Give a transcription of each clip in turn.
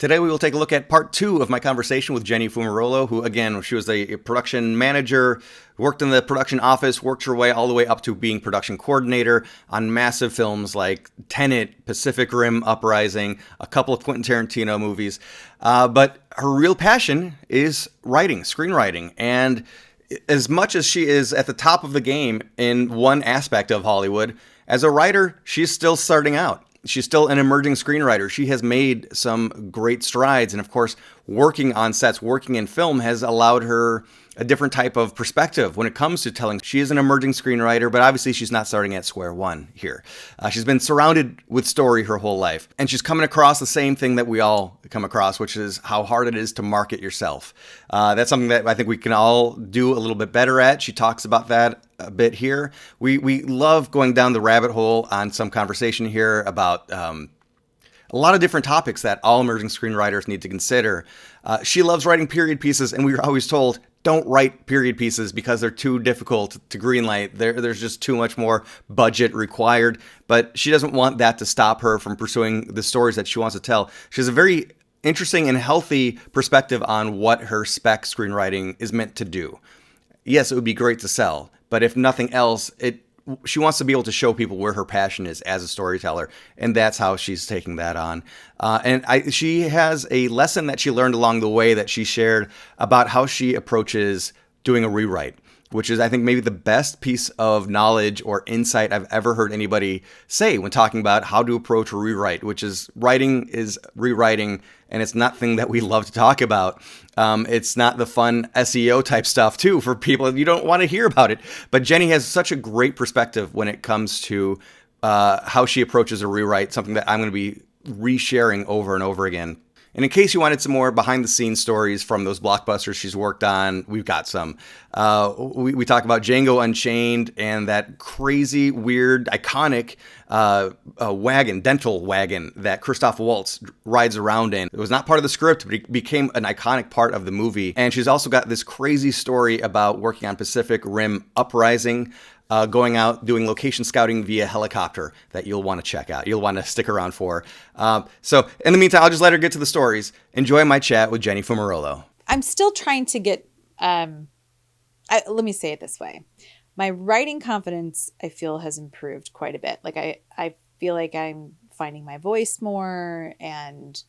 Today we will take a look at part 2 of my conversation with Jenny Fumarolo, who, again, she was a production manager, worked in the production office, worked her way all the way up to being production coordinator on massive films like Tenet, Pacific Rim Uprising, a couple of Quentin Tarantino movies. But her real passion is writing, screenwriting, and as much as she is at the top of the game in one aspect of Hollywood, as a writer, she's still starting out. She's still an emerging screenwriter. She has made some great strides. And of course, working on sets, working in film has allowed her a different type of perspective when it comes to telling. She is an emerging screenwriter, but obviously she's not starting at square one here. She's been surrounded with story her whole life. And she's coming across the same thing that we all come across, which is how hard it is to market yourself. That's something that I think we can all do a little bit better at. She talks about that a bit here. We love going down the rabbit hole on some conversation here about a lot of different topics that all emerging screenwriters need to consider. She loves writing period pieces, and we were always told, don't write period pieces because they're too difficult to greenlight. There's just too much more budget required. But she doesn't want that to stop her from pursuing the stories that she wants to tell. She has a very interesting and healthy perspective on what her spec screenwriting is meant to do. Yes, it would be great to sell, but if nothing else, she wants to be able to show people where her passion is as a storyteller, and that's how she's taking that on. She has a lesson that she learned along the way that she shared about how she approaches doing a rewrite, which is, I think, maybe the best piece of knowledge or insight I've ever heard anybody say when talking about how to approach a rewrite, which is writing is rewriting, and it's not thing that we love to talk about. It's not the fun SEO type stuff, too, for people. You don't want to hear about it. But Jenny has such a great perspective when it comes to how she approaches a rewrite, something that I'm going to be resharing over and over again. And in case you wanted some more behind-the-scenes stories from those blockbusters she's worked on, we've got some. We talk about Django Unchained and that crazy, weird, iconic dental wagon that Christoph Waltz rides around in. It was not part of the script, but it became an iconic part of the movie. And she's also got this crazy story about working on Pacific Rim Uprising, going out, doing location scouting via helicopter that you'll want to check out. You'll want to stick around for. So in the meantime, I'll just let her get to the stories. Enjoy my chat with Jenny Fumarolo. I'm still trying to get, let me say it this way. My writing confidence, I feel, has improved quite a bit. Like I feel like I'm finding my voice more, and,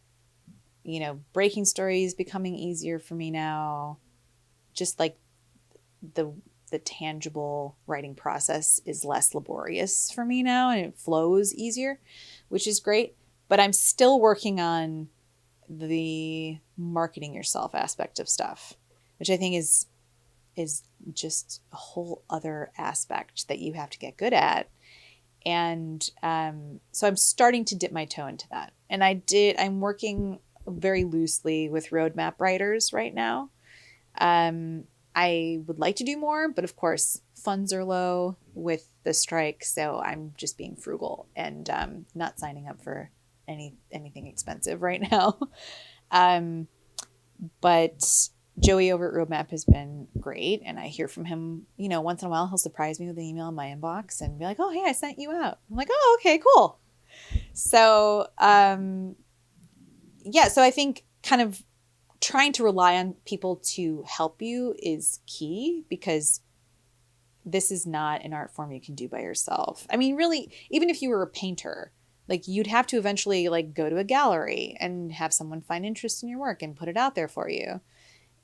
breaking stories becoming easier for me now. Just like the tangible writing process is less laborious for me now, and it flows easier, which is great. But I'm still working on the marketing yourself aspect of stuff, which I think is just a whole other aspect that you have to get good at. And so I'm starting to dip my toe into that. And I'm working very loosely with roadmap writers right now. I would like to do more, but of course, funds are low with the strike, so I'm just being frugal and not signing up for anything expensive right now. But Joey over at Roadmap has been great, and I hear from him, once in a while. He'll surprise me with an email in my inbox and be like, "Oh, hey, I sent you out." I'm like, "Oh, okay, cool." So, so I think kind of trying to rely on people to help you is key, because this is not an art form you can do by yourself. I mean, really, even if you were a painter, like, you'd have to eventually go to a gallery and have someone find interest in your work and put it out there for you.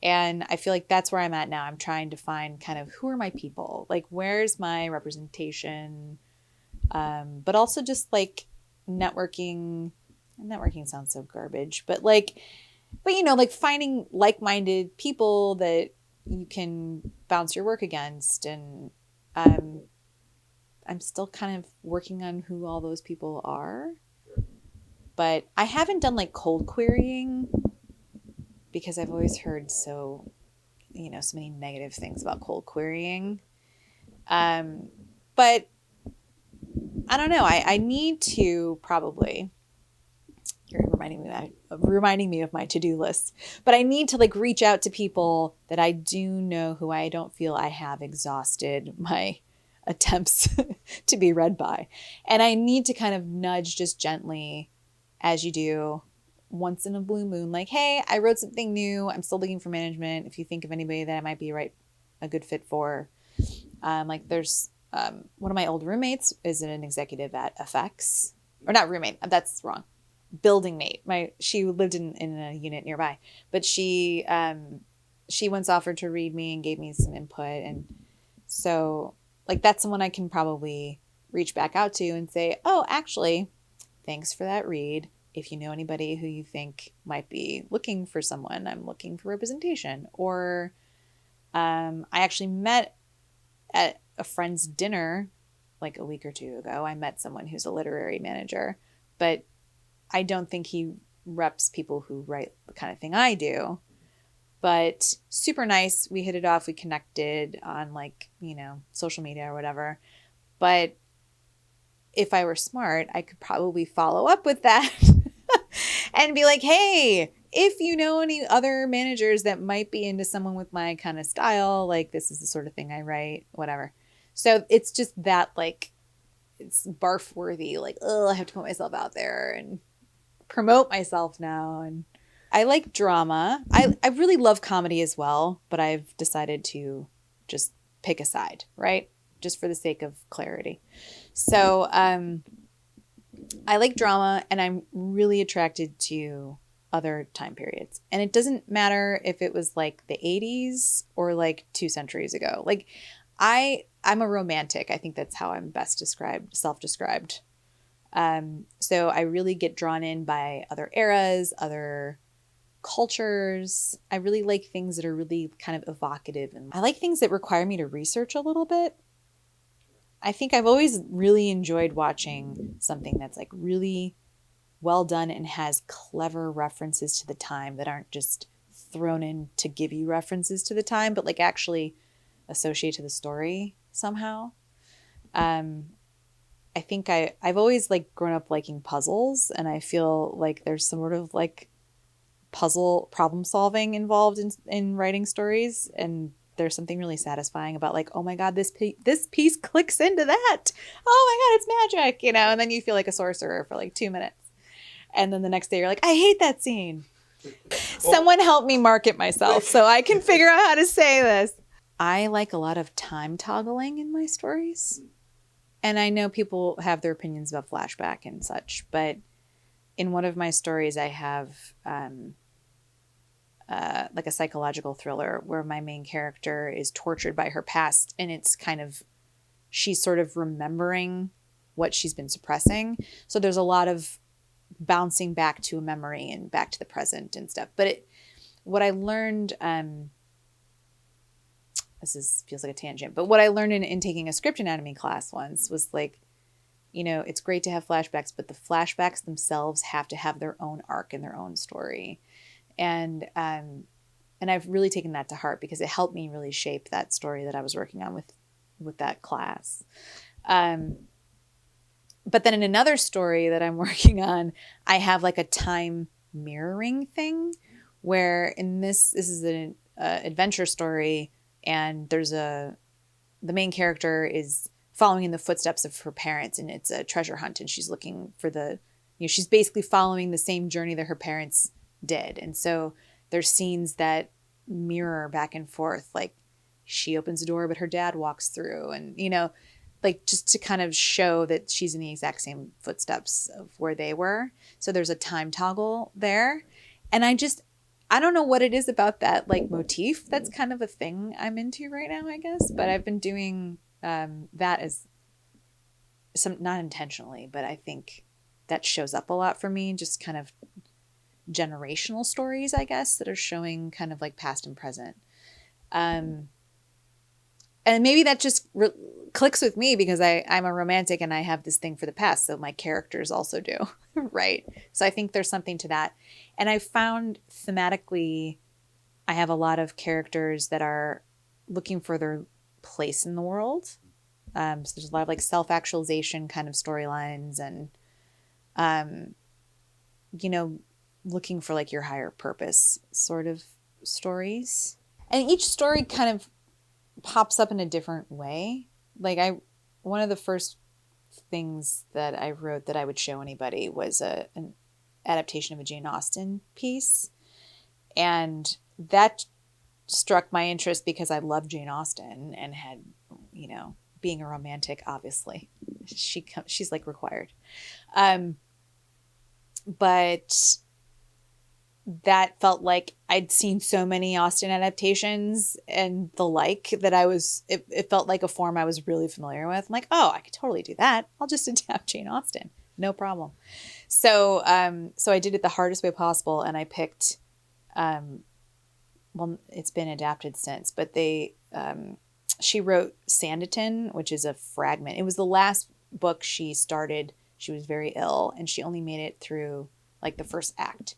And I feel like that's where I'm at now. I'm trying to find kind of, who are my people? Like, where's my representation? But also just networking. Networking sounds so garbage, but finding like-minded people that you can bounce your work against. And I'm still kind of working on who all those people are. But I haven't done cold querying, because I've always heard so many negative things about cold querying. But I don't know. I need to probably... You're reminding me of my to-do list. But I need to reach out to people that I do know, who I don't feel I have exhausted my attempts to be read by. And I need to kind of nudge just gently, as you do, once in a blue moon, like, hey, I wrote something new. I'm still looking for management. If you think of anybody that I might be a good fit for. Like there's one of my old roommates is an executive at FX, or not roommate. That's wrong. Building mate. She lived in a unit nearby, but she once offered to read me and gave me some input, and so like that's someone I can probably reach back out to and say, oh, actually, thanks for that read. If you know anybody who you think might be looking for someone, I'm looking for representation. Or I actually met at a friend's dinner like a week or two ago. I met someone who's a literary manager, but I don't think he reps people who write the kind of thing I do. But super nice. We hit it off. We connected on like, social media or whatever. But if I were smart, I could probably follow up with that and be like, hey, if you know any other managers that might be into someone with my kind of style, like this is the sort of thing I write, whatever. So it's just that like, it's barf worthy. Like, oh, I have to put myself out there and promote myself now. And I like drama. I really love comedy as well, but I've decided to just pick a side, right? Just for the sake of clarity. So I like drama, and I'm really attracted to other time periods. And it doesn't matter if it was like the 80s or like 2 centuries ago. Like I'm a romantic. I think that's how I'm best self-described. So I really get drawn in by other eras, other cultures. I really like things that are really kind of evocative, and I like things that require me to research a little bit. I think I've always really enjoyed watching something that's like really well done and has clever references to the time that aren't just thrown in to give you references to the time, but like actually associate to the story somehow. I think I've always like grown up liking puzzles, and I feel like there's some sort of like puzzle problem solving involved in writing stories, and there's something really satisfying about like, oh my god, this piece clicks into that, oh my god, it's magic, and then you feel like a sorcerer for like 2 minutes, and then the next day you're like, I hate that scene. Someone help me market myself so I can figure out how to say this. I like a lot of time toggling in my stories, and I know people have their opinions about flashback and such, but in one of my stories I have like a psychological thriller where my main character is tortured by her past, and it's kind of, she's sort of remembering what she's been suppressing. So there's a lot of bouncing back to a memory and back to the present and stuff. But what I learned, feels like a tangent, but what I learned in taking a script anatomy class once was like, it's great to have flashbacks, but the flashbacks themselves have to have their own arc and their own story. And I've really taken that to heart because it helped me really shape that story that I was working on with that class. But then in another story that I'm working on, I have like a time mirroring thing where in this is an adventure story, and the main character is following in the footsteps of her parents, and it's a treasure hunt, and she's looking for she's basically following the same journey that her parents did. And so there's scenes that mirror back and forth, like she opens a door but her dad walks through, and like just to kind of show that she's in the exact same footsteps of where they were. So there's a time toggle there, and I don't know what it is about that like motif. That's kind of a thing I'm into right now, I guess, but I've been doing that as not intentionally, but I think that shows up a lot for me, just kind of generational stories, I guess, that are showing kind of like past and present. And maybe that just clicks with me because I'm a romantic and I have this thing for the past. So my characters also do, right? So I think there's something to that. And I found thematically, I have a lot of characters that are looking for their place in the world. So there's a lot of like self-actualization kind of storylines, and, looking for like your higher purpose sort of stories. And each story kind of pops up in a different way. Like one of the first things that I wrote that I would show anybody was an adaptation of a Jane Austen piece. And that struck my interest because I love Jane Austen and had, being a romantic, obviously, she's like required. But that felt like I'd seen so many Austen adaptations and the like that it felt like a form I was really familiar with. I'm like, oh, I could totally do that. I'll just adapt Jane Austen. No problem. So I did it the hardest way possible, and I picked, well, it's been adapted since, but she wrote Sanditon, which is a fragment. It was the last book she started. She was very ill, and she only made it through like the first act.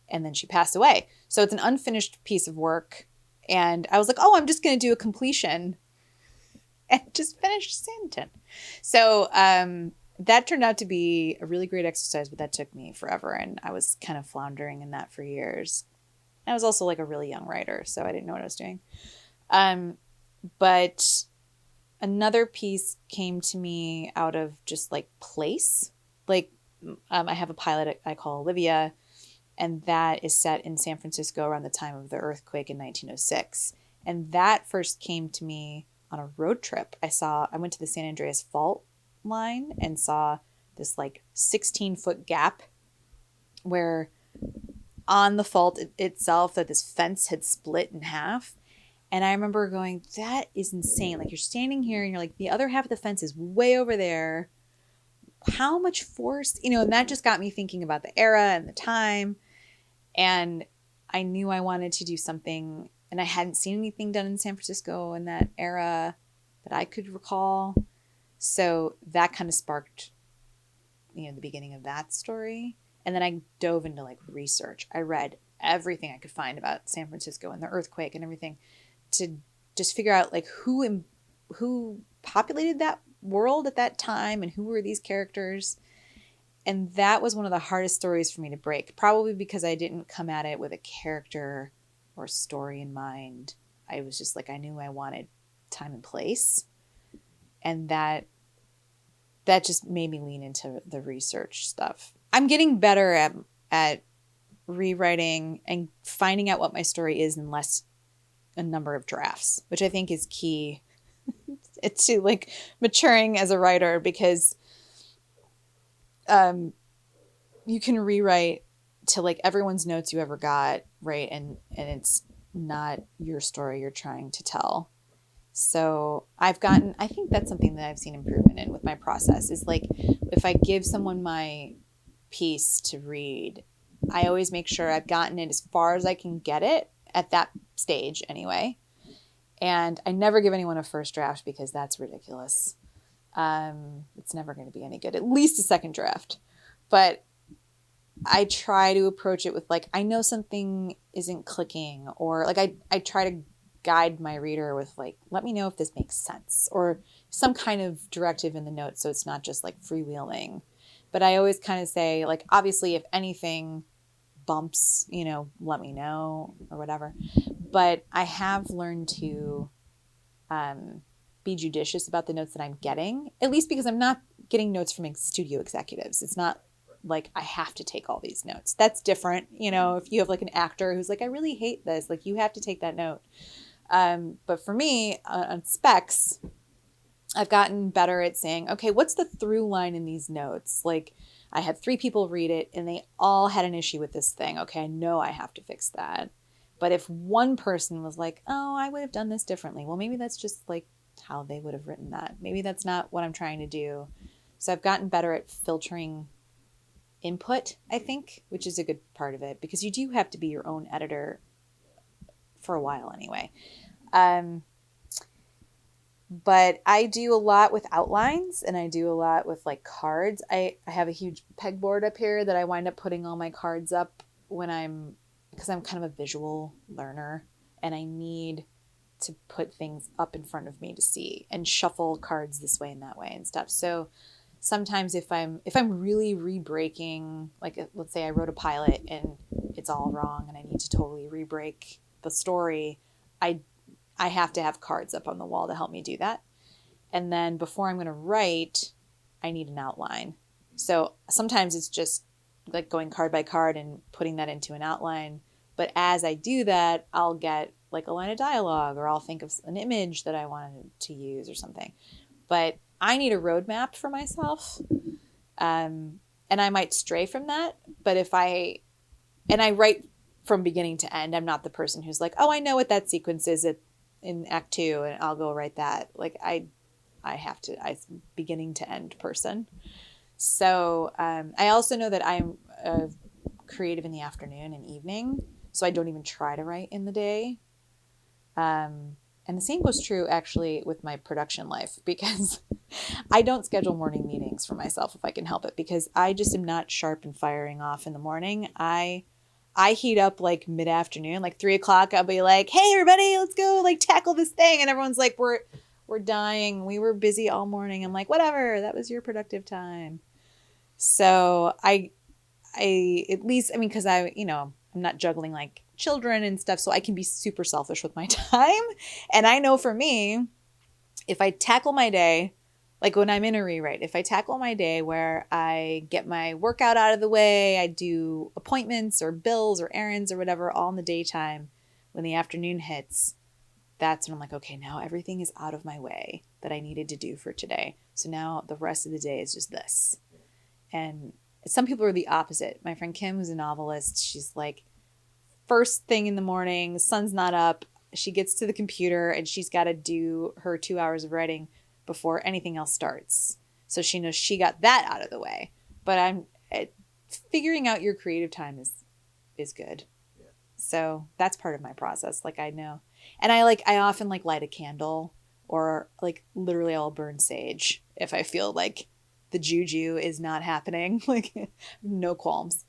And then she passed away. So it's an unfinished piece of work. And I was like, oh, I'm just going to do a completion and just finish Sanditon. So that turned out to be a really great exercise, but that took me forever. And I was kind of floundering in that for years. I was also like a really young writer, so I didn't know what I was doing. But another piece came to me out of just like place. Like I have a pilot I call Olivia, and that is set in San Francisco around the time of the earthquake in 1906. And that first came to me on a road trip. I went to the San Andreas Fault line and saw this like 16-foot gap where on the fault itself that this fence had split in half. And I remember going, that is insane. Like, you're standing here and you're like, the other half of the fence is way over there. How much force, and that just got me thinking about the era and the time. And I knew I wanted to do something, and I hadn't seen anything done in San Francisco in that era that I could recall. So that kind of sparked, the beginning of that story. And then I dove into like research. I read everything I could find about San Francisco and the earthquake and everything to just figure out like who populated that world at that time and who were these characters. And that was one of the hardest stories for me to break, probably because I didn't come at it with a character or story in mind. I was just like, I knew I wanted time and place. And that just made me lean into the research stuff. I'm getting better at rewriting and finding out what my story is in less a number of drafts, which I think is key to like maturing as a writer, because you can rewrite to like everyone's notes you ever got, right? And it's not your story you're trying to tell. So I think that's something that I've seen improvement in with my process is like, if I give someone my piece to read, I always make sure I've gotten it as far as I can get it at that stage anyway. And I never give anyone a first draft because that's ridiculous. It's never going to be any good, at least a second draft. But I try to approach it with like, I know something isn't clicking, or like I try to guide my reader with like, let me know if this makes sense, or some kind of directive in the notes so it's not just like freewheeling. But I always kind of say like, obviously if anything bumps, let me know or whatever. But I have learned to be judicious about the notes that I'm getting, at least because I'm not getting notes from studio executives. It's not like I have to take all these notes. That's different. If you have like an actor who's like, I really hate this, like you have to take that note. But for me on specs, I've gotten better at saying, okay, what's the through line in these notes? Like I had 3 people read it and they all had an issue with this thing. Okay, I know I have to fix that. But if one person was like, oh, I would have done this differently. Well, maybe that's just like how they would have written that. Maybe that's not what I'm trying to do. So I've gotten better at filtering input, I think, which is a good part of it, because you do have to be your own editor for a while anyway. But I do a lot with outlines, and I do a lot with like cards. I have a huge pegboard up here that I wind up putting all my cards up because I'm kind of a visual learner, and I need to put things up in front of me to see and shuffle cards this way and that way and stuff. So sometimes if I'm really re-breaking, like let's say I wrote a pilot and it's all wrong and I need to totally re-break the story, I have to have cards up on the wall to help me do that. And then before I'm going to write, I need an outline. So sometimes it's just like going card by card and putting that into an outline. But as I do that, I'll get like a line of dialogue, or I'll think of an image that I wanted to use or something. But I need a roadmap for myself. And I might stray from that. But and I write from beginning to end. I'm not the person who's like, oh, I know what that sequence is in Act 2 and I'll go write that. Like I'm beginning to end person. So I also know that I'm creative in the afternoon and evening. So I don't even try to write in the day. And the same goes true actually with my production life, because I don't schedule morning meetings for myself if I can help it, because I just am not sharp and firing off in the morning. I heat up like mid-afternoon, like 3:00. I'll be like, hey, everybody, let's go like tackle this thing. And everyone's like, we're dying. We were busy all morning. I'm like, whatever, that was your productive time. So I at least, I mean, because I'm not juggling like children and stuff, so I can be super selfish with my time. And I know for me, if I tackle my day, like when I'm in a rewrite, if I tackle my day where I get my workout out of the way, I do appointments or bills or errands or whatever all in the daytime, when the afternoon hits, that's when I'm like, okay, now everything is out of my way that I needed to do for today. So now the rest of the day is just this. And some people are the opposite. My friend Kim, who's a novelist, she's like, first thing in the morning, the sun's not up, she gets to the computer and she's got to do her 2 hours of writing before anything else starts. So she knows she got that out of the way. But figuring out your creative time is good. Yeah. So that's part of my process. Like I know. And I often like light a candle, or like literally I'll burn sage if I feel like the juju is not happening. Like no qualms.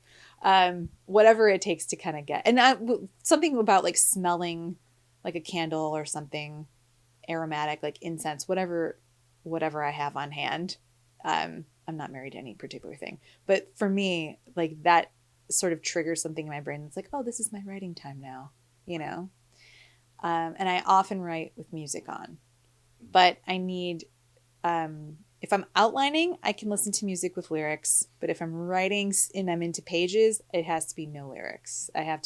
Whatever it takes to kind of get, and something about like smelling like a candle or something aromatic, like incense, whatever I have on hand. I'm not married to any particular thing, but for me, like that sort of triggers something in my brain that's like, oh, this is my writing time now, and I often write with music on, but I need, if I'm outlining, I can listen to music with lyrics. But if I'm writing and I'm into pages, it has to be no lyrics. I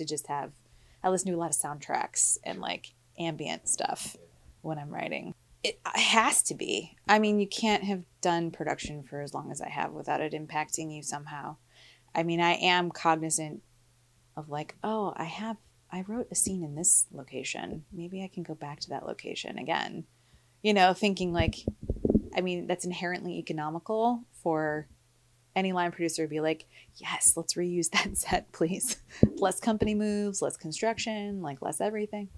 listen to a lot of soundtracks and like ambient stuff when I'm writing. It has to be. I mean, you can't have done production for as long as I have without it impacting you somehow. I mean, I am cognizant of like, oh, I wrote a scene in this location. Maybe I can go back to that location again. Thinking like, I mean, that's inherently economical for any line producer to be like, yes, let's reuse that set, please. Less company moves, less construction, like less everything.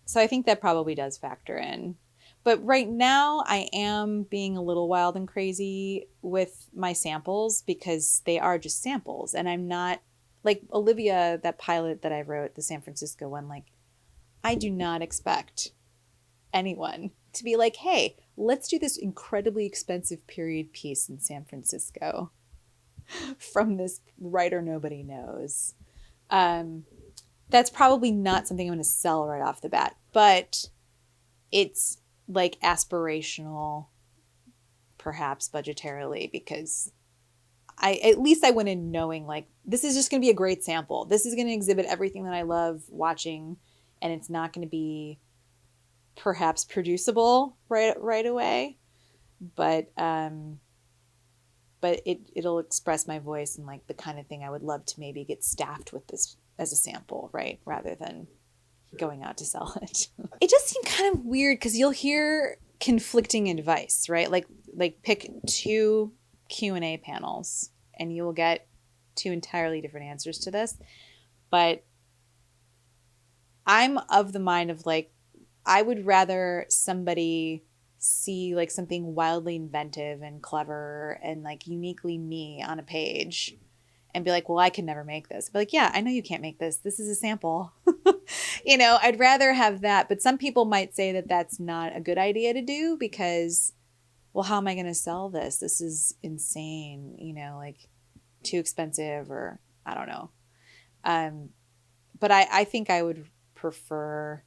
So I think that probably does factor in. But right now I am being a little wild and crazy with my samples, because they are just samples. And I'm not like Olivia, that pilot that I wrote, the San Francisco one, like I do not expect anyone to be like, hey, let's do this incredibly expensive period piece in San Francisco from this writer nobody knows. That's probably not something I'm going to sell right off the bat, but it's like aspirational, perhaps budgetarily, because at least I went in knowing like, this is just going to be a great sample. This is going to exhibit everything that I love watching, and it's not going to be perhaps producible right away, but it'll express my voice and like the kind of thing I would love to maybe get staffed with this as a sample, right, rather than going out to sell it. It just seemed kind of weird because you'll hear conflicting advice, right? Like pick 2 Q&A panels and you will get 2 entirely different answers to this. But I'm of the mind of like, I would rather somebody see like something wildly inventive and clever and like uniquely me on a page and be like, well, I can never make this. But like, yeah, I know you can't make this. This is a sample. I'd rather have that. But some people might say that that's not a good idea to do because, well, how am I going to sell this? This is insane, like too expensive, or I don't know. But I think I would prefer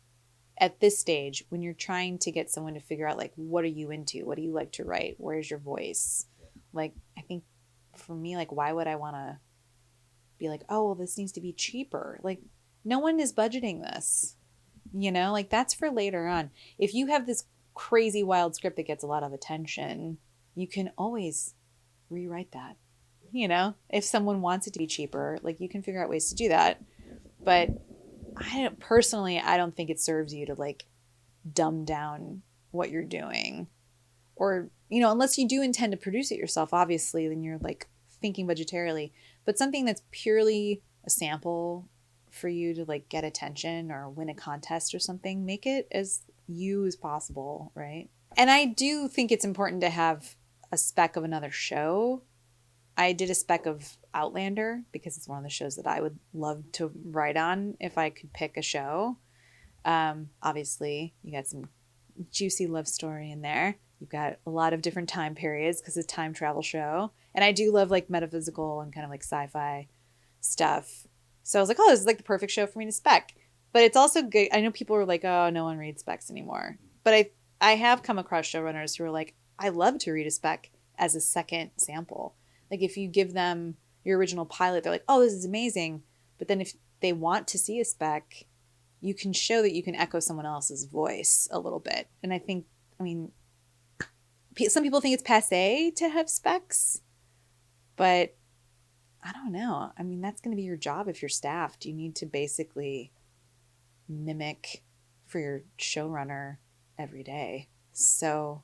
at this stage, when you're trying to get someone to figure out like, what are you into? What do you like to write? Where's your voice? Like, I think for me, like, why would I want to be like, oh, well, this needs to be cheaper? Like, no one is budgeting this, like that's for later on. If you have this crazy wild script that gets a lot of attention, you can always rewrite that. If someone wants it to be cheaper, like you can figure out ways to do that. But I don't think it serves you to like dumb down what you're doing. Or, unless you do intend to produce it yourself, obviously, then you're like thinking budgetarily. But something that's purely a sample for you to like get attention or win a contest or something, make it as you as possible, right? And I do think it's important to have a spec of another show. I did a spec of Outlander because it's one of the shows that I would love to write on if I could pick a show. Obviously, you got some juicy love story in there. You've got a lot of different time periods because it's a time travel show. And I do love like metaphysical and kind of like sci-fi stuff. So I was like, oh, this is like the perfect show for me to spec. But it's also good. I know people are like, oh, no one reads specs anymore. But I have come across showrunners who are like, I love to read a spec as a second sample. Like if you give them your original pilot, they're like, oh, this is amazing. But then if they want to see a spec, you can show that you can echo someone else's voice a little bit. And I mean, some people think it's passé to have specs, but I don't know. I mean, that's going to be your job if you're staffed. You need to basically mimic for your showrunner every day. So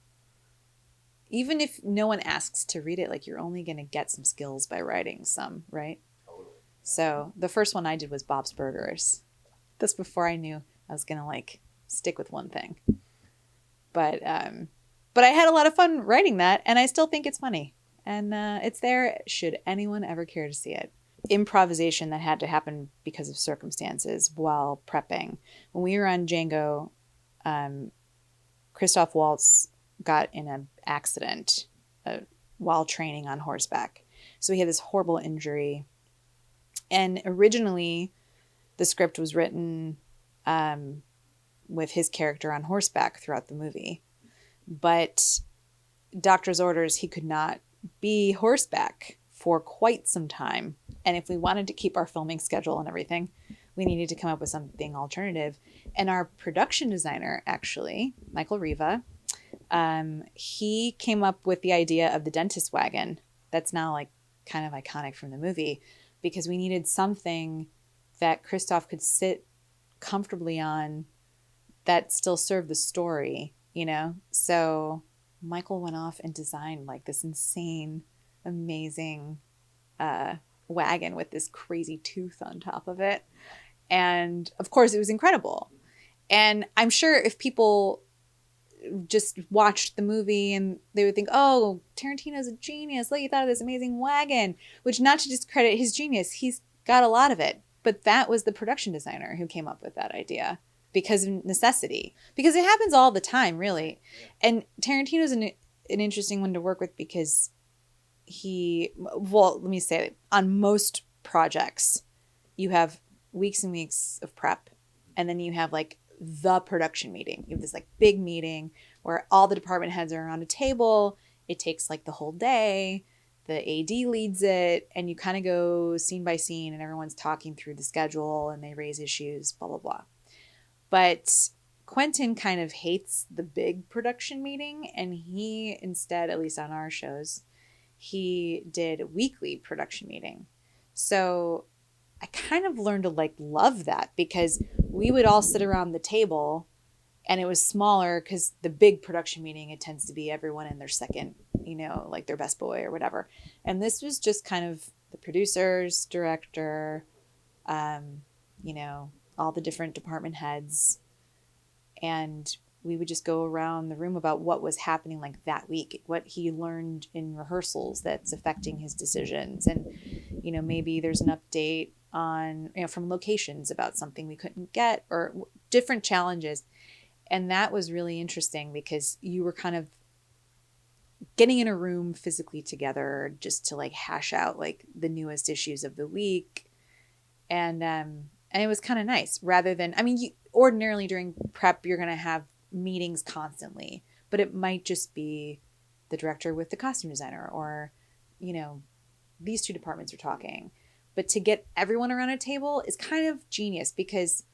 even if no one asks to read it, like you're only going to get some skills by writing some, right? So the first one I did was Bob's Burgers. That's before I knew I was going to like stick with one thing. But I had a lot of fun writing that, and I still think it's funny. And it's there should anyone ever care to see it. Improvisation that had to happen because of circumstances while prepping. When we were on Django, Christoph Waltz got in an accident while training on horseback. So he had this horrible injury. And originally, the script was written with his character on horseback throughout the movie. But doctor's orders, he could not be horseback for quite some time. And if we wanted to keep our filming schedule and everything, we needed to come up with something alternative. And our production designer, actually, Michael Riva, he came up with the idea of the dentist wagon. That's now like kind of iconic from the movie, because we needed something that Christoph could sit comfortably on that still served the story, So Michael went off and designed like this insane, amazing wagon with this crazy tooth on top of it. And of course, it was incredible. And I'm sure if people just watched the movie and they would think, oh, Tarantino's a genius. Look, he thought of this amazing wagon, which, not to discredit his genius, he's got a lot of it. But that was the production designer who came up with that idea because of necessity. Because it happens all the time, really. And Tarantino's an interesting one to work with because let me say, on most projects, you have weeks and weeks of prep, and then you have like the production meeting. You have this like big meeting where all the department heads are around a table. It takes like the whole day. The AD leads it, and you kind of go scene by scene, and everyone's talking through the schedule, and they raise issues, blah, blah, blah. But Quentin kind of hates the big production meeting, and he instead, at least on our shows, he did a weekly production meeting. So I kind of learned to like love that because we would all sit around the table, and it was smaller because the big production meeting, it tends to be everyone in their second, like their best boy or whatever. And this was just kind of the producers, director, all the different department heads. And we would just go around the room about what was happening like that week, what he learned in rehearsals that's affecting his decisions. And, maybe there's an update on, from locations about something we couldn't get or different challenges. And that was really interesting because you were kind of getting in a room physically together just to like hash out like the newest issues of the week. And it was kind of nice rather than, ordinarily during prep, you're going to have meetings constantly, but it might just be the director with the costume designer or, these two departments are talking. But to get everyone around a table is kind of genius because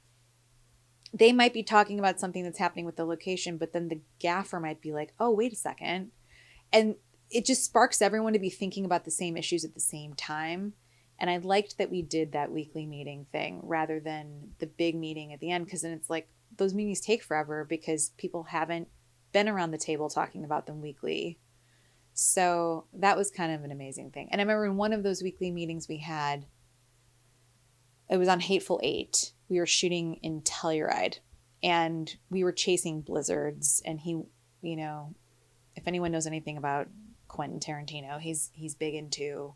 they might be talking about something that's happening with the location, but then the gaffer might be like, oh, wait a second. And it just sparks everyone to be thinking about the same issues at the same time. And I liked that we did that weekly meeting thing rather than the big meeting at the end, because then it's like those meetings take forever because people haven't been around the table talking about them weekly. So that was kind of an amazing thing. And I remember in one of those weekly meetings we had, it was on Hateful Eight. We were shooting in Telluride and we were chasing blizzards. And he, you know, if anyone knows anything about Quentin Tarantino, he's big into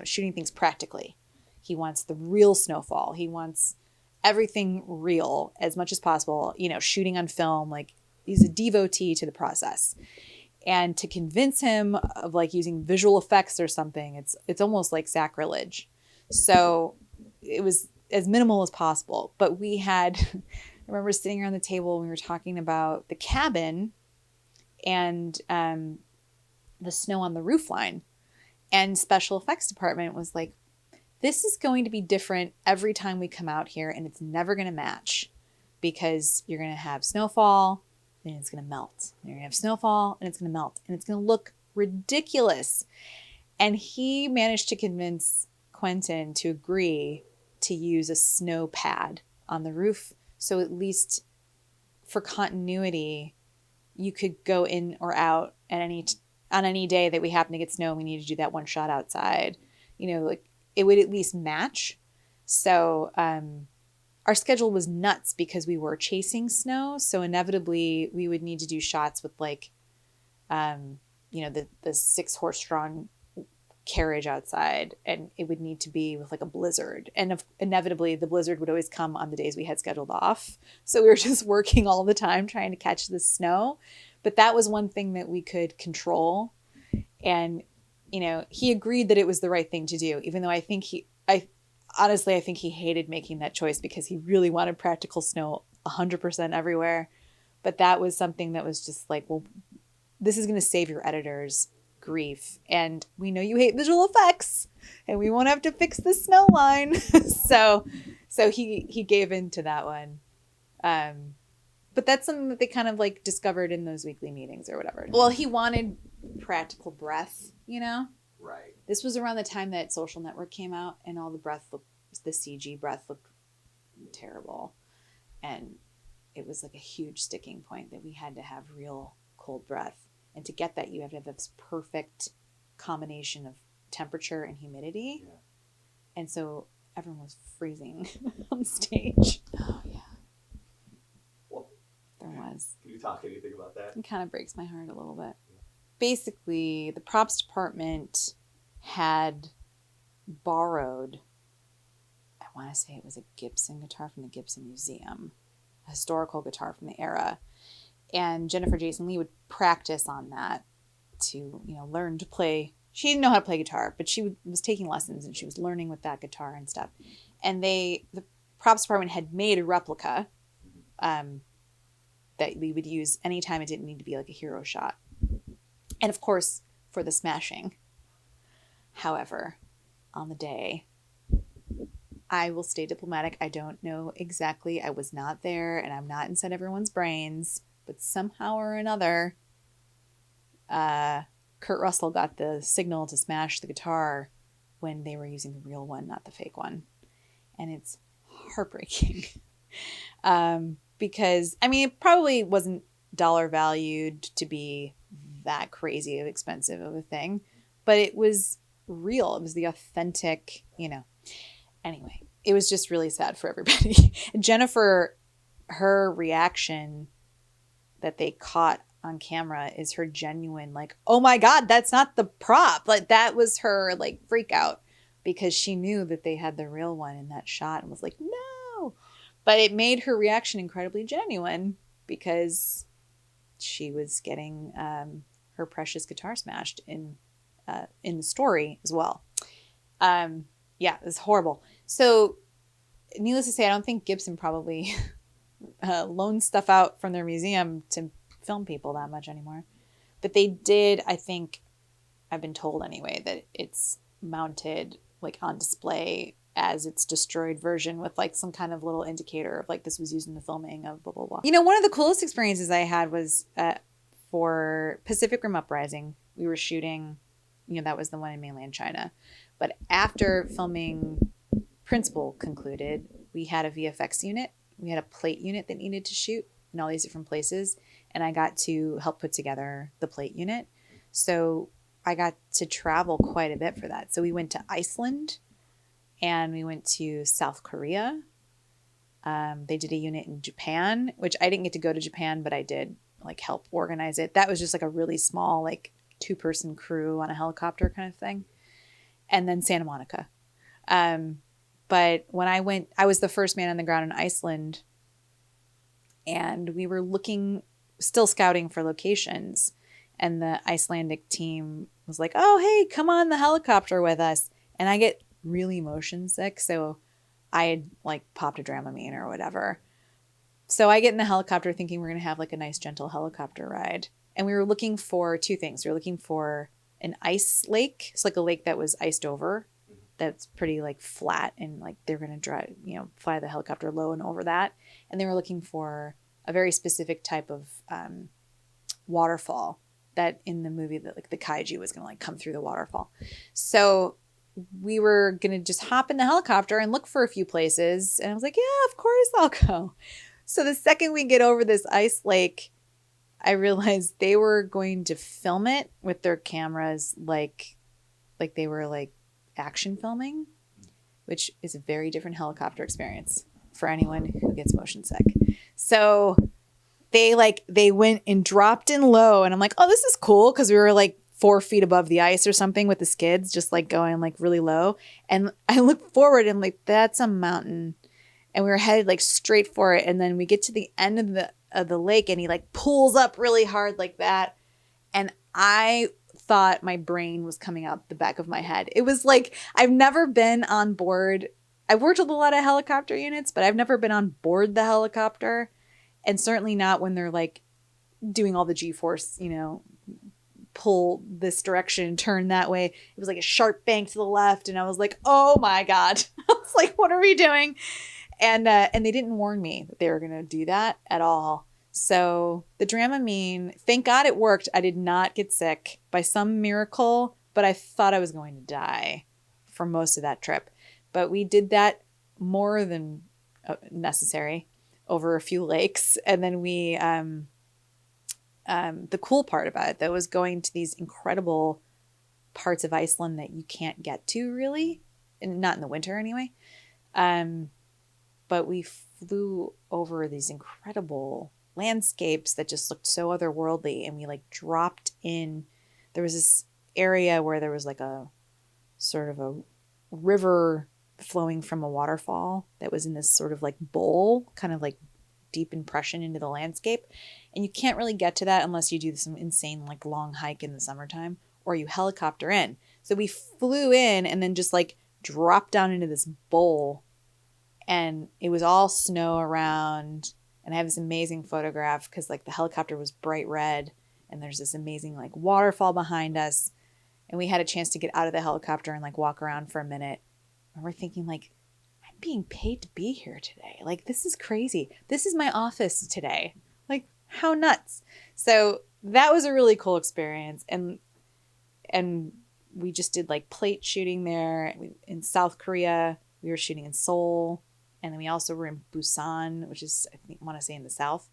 shooting things practically. He wants the real snowfall. He wants everything real as much as possible, you know, shooting on film. Like, he's a devotee to the process. And to convince him of like using visual effects or something, it's almost like sacrilege. So it was as minimal as possible. But we had, I remember sitting around the table and we were talking about the cabin and the snow on the roof line. And special effects department was like, this is going to be different every time we come out here, and it's never going to match because you're going to have snowfall, then it's going to melt. You're going to have snowfall, and it's going to melt, and it's going to look ridiculous. And he managed to convince Quentin to agree to use a snow pad on the roof. So at least for continuity, you could go in or out at on any day that we happen to get snow and we need to do that one shot outside. You know, like it would at least match. So our schedule was nuts because we were chasing snow. So inevitably we would need to do shots with like, you know, the 6-horse-drawn carriage outside, and it would need to be with like a blizzard. And inevitably the blizzard would always come on the days we had scheduled off. So we were just working all the time trying to catch the snow. But that was one thing that we could control. And, you know, he agreed that it was the right thing to do, even though I think honestly think he hated making that choice because he really wanted practical snow 100% everywhere. But that was something that was just like, well, this is going to save your editors grief. And we know you hate visual effects and we won't have to fix the snow line. so he gave in to that one. But that's something that they kind of like discovered in those weekly meetings or whatever. Well, he wanted practical breath, you know? Right. This was around the time that Social Network came out and all the CG breath looked terrible. And it was like a huge sticking point that we had to have real cold breath. And to get that, you have to have this perfect combination of temperature and humidity. Yeah. And so everyone was freezing on stage. Oh, yeah. Well, there was. Can you talk anything about that? It kind of breaks my heart a little bit. Yeah. Basically, the props department had borrowed, I want to say it was a Gibson guitar from the Gibson Museum, a historical guitar from the era. And Jennifer Jason Leigh would practice on that to, you know, learn to play. She didn't know how to play guitar, but she was taking lessons and she was learning with that guitar and stuff. And the props department had made a replica that we would use anytime it didn't need to be like a hero shot. And of course, for the smashing. However, on the day, I will stay diplomatic. I don't know exactly. I was not there and I'm not inside everyone's brains. But somehow or another, Kurt Russell got the signal to smash the guitar when they were using the real one, not the fake one. And it's heartbreaking. Because, I mean, it probably wasn't dollar valued to be that crazy expensive of a thing. But it was real. It was the authentic, you know. Anyway, it was just really sad for everybody. Jennifer, her reaction that they caught on camera is her genuine, like, oh my God, that's not the prop. Like, that was her, like, freak out because she knew that they had the real one in that shot and was like, no. But it made her reaction incredibly genuine because she was getting her precious guitar smashed in the story as well. Yeah, it was horrible. So, needless to say, I don't think Gibson probably loan stuff out from their museum to film people that much anymore. But they did, I think, I've been told anyway, that it's mounted like on display as its destroyed version with like some kind of little indicator of like this was used in the filming of blah blah blah. You know, one of the coolest experiences I had was for Pacific Rim Uprising. We were shooting, you know, that was the one in mainland China. But after filming Principal concluded, we had a VFX unit. We had a plate unit that needed to shoot in all these different places. And I got to help put together the plate unit. So I got to travel quite a bit for that. So we went to Iceland and we went to South Korea. They did a unit in Japan, which I didn't get to go to Japan, but I did like help organize it. That was just like a really small, like 2-person crew on a helicopter kind of thing. And then Santa Monica. But when I went, I was the first man on the ground in Iceland, and we were still scouting for locations. And the Icelandic team was like, oh, hey, come on the helicopter with us. And I get really motion sick. So I had like popped a Dramamine or whatever. So I get in the helicopter thinking we're going to have like a nice, gentle helicopter ride. And we were looking for 2 things. We were looking for an ice lake. It's like a lake that was iced over. That's pretty like flat, and like they're going to drive, you know, fly the helicopter low and over that. And they were looking for a very specific type of waterfall that in the movie that like the kaiju was going to like come through the waterfall. So we were going to just hop in the helicopter and look for a few places. And I was like, yeah, of course I'll go. So the second we get over this ice lake, I realized they were going to film it with their cameras like they were like action filming, which is a very different helicopter experience for anyone who gets motion sick. So they went and dropped in low, and I'm like, oh, this is cool, because we were like 4 feet above the ice or something with the skids, just like going like really low. And I look forward and like, that's a mountain, and we were headed like straight for it. And then we get to the end of the lake, and he like pulls up really hard like that, and I thought my brain was coming out the back of my head. It was like, I've never been on board. I've worked with a lot of helicopter units, but I've never been on board the helicopter, and certainly not when they're like doing all the G-force, you know, pull this direction, turn that way. It was like a sharp bank to the left, and I was like, oh my God. I was like, what are we doing? And they didn't warn me that they were going to do that at all. So the Dramamine, thank God it worked. I did not get sick by some miracle, but I thought I was going to die for most of that trip. But we did that more than necessary over a few lakes. And then we, the cool part about it though was going to these incredible parts of Iceland that you can't get to really, and not in the winter anyway. But we flew over these incredible landscapes that just looked so otherworldly, and we like dropped in. There was this area where there was like a sort of a river flowing from a waterfall that was in this sort of like bowl, kind of like deep impression into the landscape. And you can't really get to that unless you do some insane like long hike in the summertime, or you helicopter in. So we flew in and then just like dropped down into this bowl, and it was all snow around. And I have this amazing photograph because like the helicopter was bright red, and there's this amazing like waterfall behind us. And we had a chance to get out of the helicopter and like walk around for a minute. And we're thinking like, I'm being paid to be here today. Like, this is crazy. This is my office today. Like, how nuts. So that was a really cool experience. And we just did like plate shooting there. In South Korea, we were shooting in Seoul. And then we also were in Busan, which is, I want to say, in the south.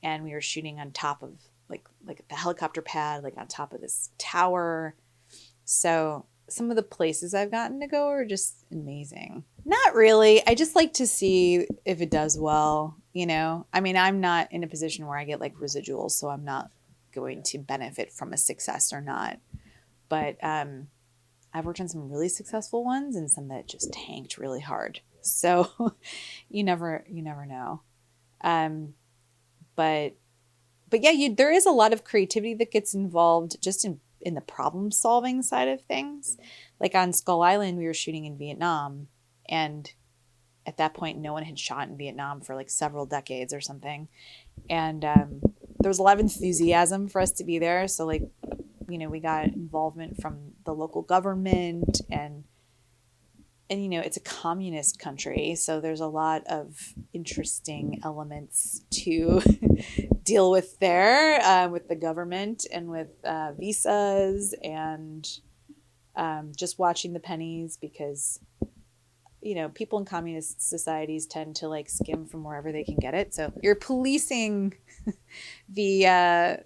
And we were shooting on top of like the helicopter pad, like on top of this tower. So some of the places I've gotten to go are just amazing. Not really. I just like to see if it does well, you know? I mean, I'm not in a position where I get like residuals, so I'm not going to benefit from a success or not. But I've worked on some really successful ones and some that just tanked really hard. So you never know. But yeah, there is a lot of creativity that gets involved just in the problem solving side of things. Like on Skull Island, we were shooting in Vietnam, and at that point, no one had shot in Vietnam for like several decades or something. And there was a lot of enthusiasm for us to be there. So like we got involvement from the local government, and it's a communist country, so there's a lot of interesting elements to deal with there, with the government and with visas, and just watching the pennies, because people in communist societies tend to like skim from wherever they can get it. So you're policing the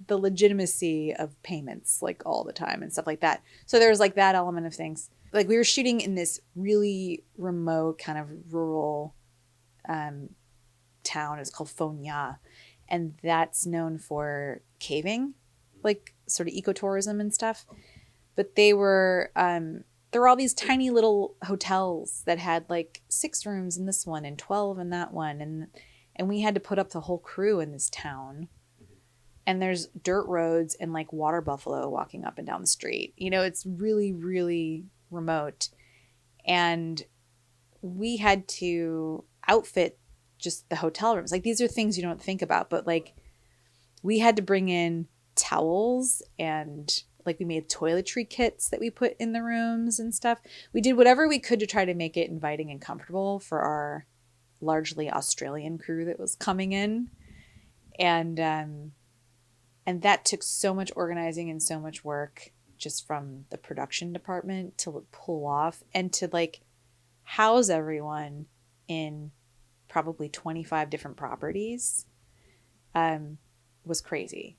legitimacy of payments like all the time and stuff like that. So there's like that element of things. Like we were shooting in this really remote kind of rural town. It's called Fonya, and that's known for caving, like sort of ecotourism and stuff. But there were all these tiny little hotels that had like 6 rooms in this one and 12 in that one, and we had to put up the whole crew in this town. And there's dirt roads and like water buffalo walking up and down the street. It's really, really remote. And we had to outfit just the hotel rooms. Like these are things you don't think about, but like we had to bring in towels, and like we made toiletry kits that we put in the rooms and stuff. We did whatever we could to try to make it inviting and comfortable for our largely Australian crew that was coming in. And that took so much organizing and so much work just from the production department to pull off and to like house everyone in probably 25 different properties was crazy.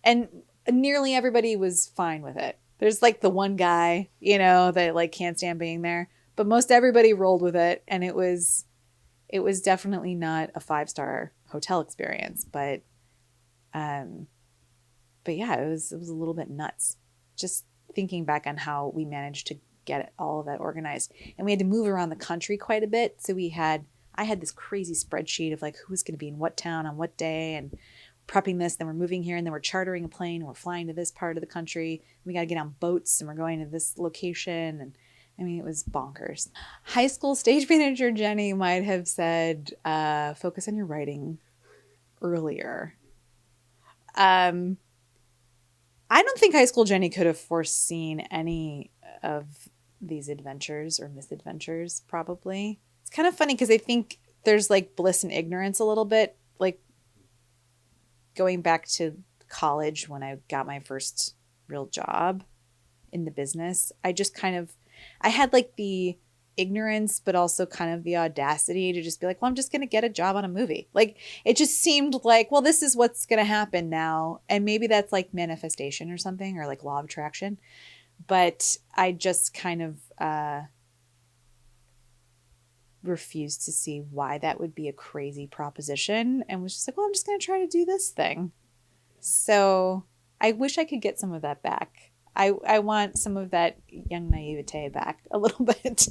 And nearly everybody was fine with it. There's like the one guy, that like can't stand being there, but most everybody rolled with it. And it was definitely not a 5-star hotel experience, but yeah, it was a little bit nuts. Just thinking back on how we managed to get all of that organized, and we had to move around the country quite a bit. So I had this crazy spreadsheet of like who was going to be in what town on what day, and prepping this. Then we're moving here, and then we're chartering a plane, and we're flying to this part of the country. We got to get on boats, and we're going to this location, and I mean, it was bonkers. High school stage manager Jenny might have said, "Focus on your writing earlier." I don't think high school Jenny could have foreseen any of these adventures or misadventures, probably. It's kind of funny because I think there's like bliss and ignorance a little bit. Like going back to college when I got my first real job in the business, I had like the ignorance, but also kind of the audacity to just be like, well, I'm just going to get a job on a movie. Like it just seemed like, well, this is what's going to happen now. And maybe that's like manifestation or something, or like law of attraction. But I just kind of refused to see why that would be a crazy proposition, and was just like, well, I'm just going to try to do this thing. So I wish I could get some of that back. I want some of that young naivete back a little bit.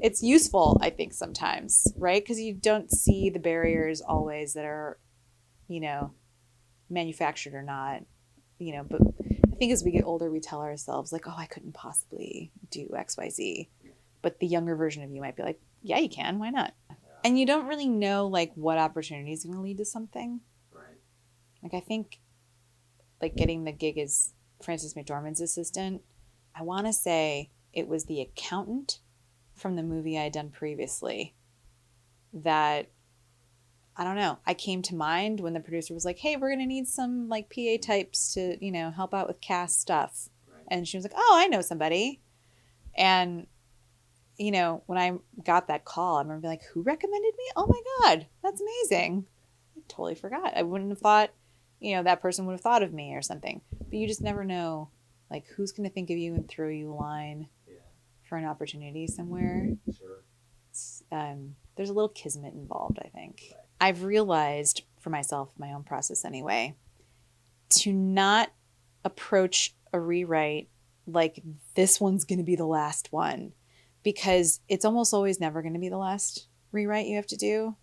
It's useful, I think, sometimes, right? Because you don't see the barriers always that are, manufactured or not, but I think as we get older, we tell ourselves like, oh, I couldn't possibly do X, Y, Z. But the younger version of you might be like, yeah, you can. Why not? And you don't really know like what opportunity is going to lead to something. Right. Like I think like getting the gig as Frances McDormand's assistant, I want to say it was the accountant from the movie I had done previously that, I don't know, I came to mind when the producer was like, hey, we're going to need some like PA types to, help out with cast stuff. Right. And she was like, oh, I know somebody. And, when I got that call, I remember being like, who recommended me? Oh my God, that's amazing. I totally forgot. I wouldn't have thought, that person would have thought of me or something. But you just never know, like, who's going to think of you and throw you a line for an opportunity somewhere. Sure. There's a little kismet involved, I think. Right. I've realized for myself, my own process anyway, to not approach a rewrite like this one's going to be the last one, because it's almost always never going to be the last rewrite you have to do.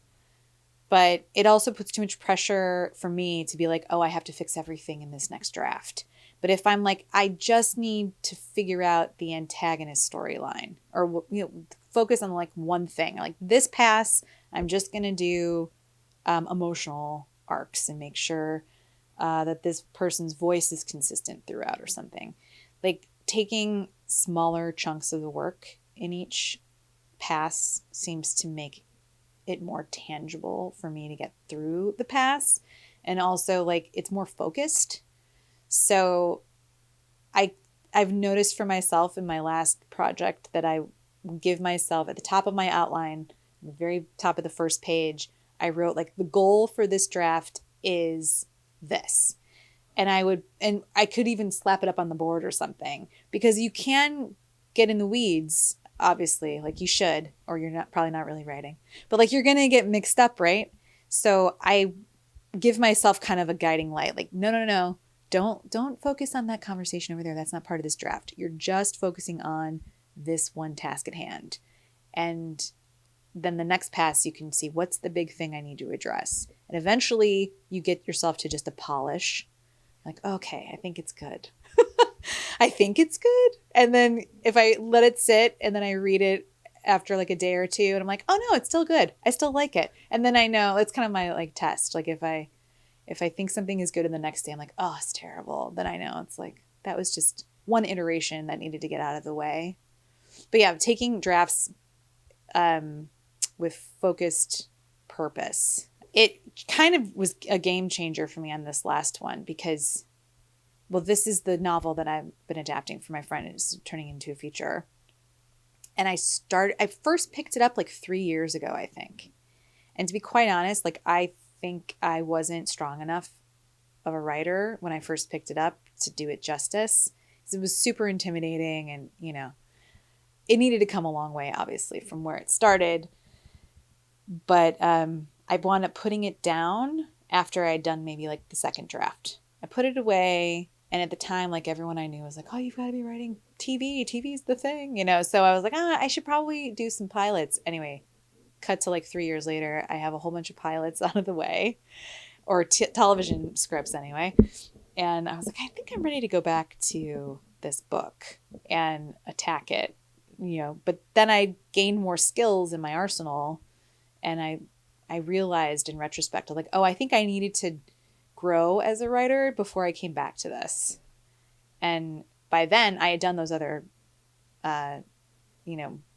But it also puts too much pressure for me to be like, oh, I have to fix everything in this next draft. But if I'm like, I just need to figure out the antagonist storyline, or focus on like one thing, like this pass, I'm just going to do emotional arcs and make sure that this person's voice is consistent throughout or something. Like taking smaller chunks of the work in each pass seems to make it more tangible for me to get through the pass. And also like it's more focused. So I've noticed for myself in my last project that I give myself at the top of my outline, the very top of the first page, I wrote like the goal for this draft is this. And I could even slap it up on the board or something, because you can get in the weeds, obviously, like you should, or you're probably not really writing, but like you're going to get mixed up, right? So I give myself kind of a guiding light, like, no. Don't focus on that conversation over there. That's not part of this draft. You're just focusing on this one task at hand. And then the next pass, you can see what's the big thing I need to address. And eventually you get yourself to just a polish. Like, okay, I think it's good. I think it's good. And then if I let it sit and then I read it after like a day or two and I'm like, oh no, it's still good. I still like it. And then I know it's kind of my like test. Like if I think something is good and the next day I'm like, oh, it's terrible, then I know it's like, that was just one iteration that needed to get out of the way. But yeah, taking drafts with focused purpose. It kind of was a game changer for me on this last one because, well, this is the novel that I've been adapting for my friend. It's turning into a feature. And I first picked it up like 3 years ago, I think. And to be quite honest, like I think I wasn't strong enough of a writer when I first picked it up to do it justice. It was super intimidating and, you know, it needed to come a long way, obviously, from where it started. But I wound up putting it down after I'd done maybe like the second draft. I put it away. And at the time, like everyone I knew was like, oh, you've got to be writing TV. TV's the thing, you know? So I was like, I should probably do some pilots. Anyway, cut to like 3 years later, I have a whole bunch of pilots out of the way, or television scripts anyway. And I was like, I think I'm ready to go back to this book and attack it, you know. But then I gained more skills in my arsenal, and I realized in retrospect, like, oh, I think I needed to grow as a writer before I came back to this. And by then I had done those other,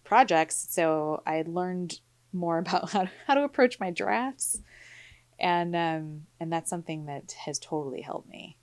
projects. So I had learned more about how to approach my drafts. And that's something that has totally helped me.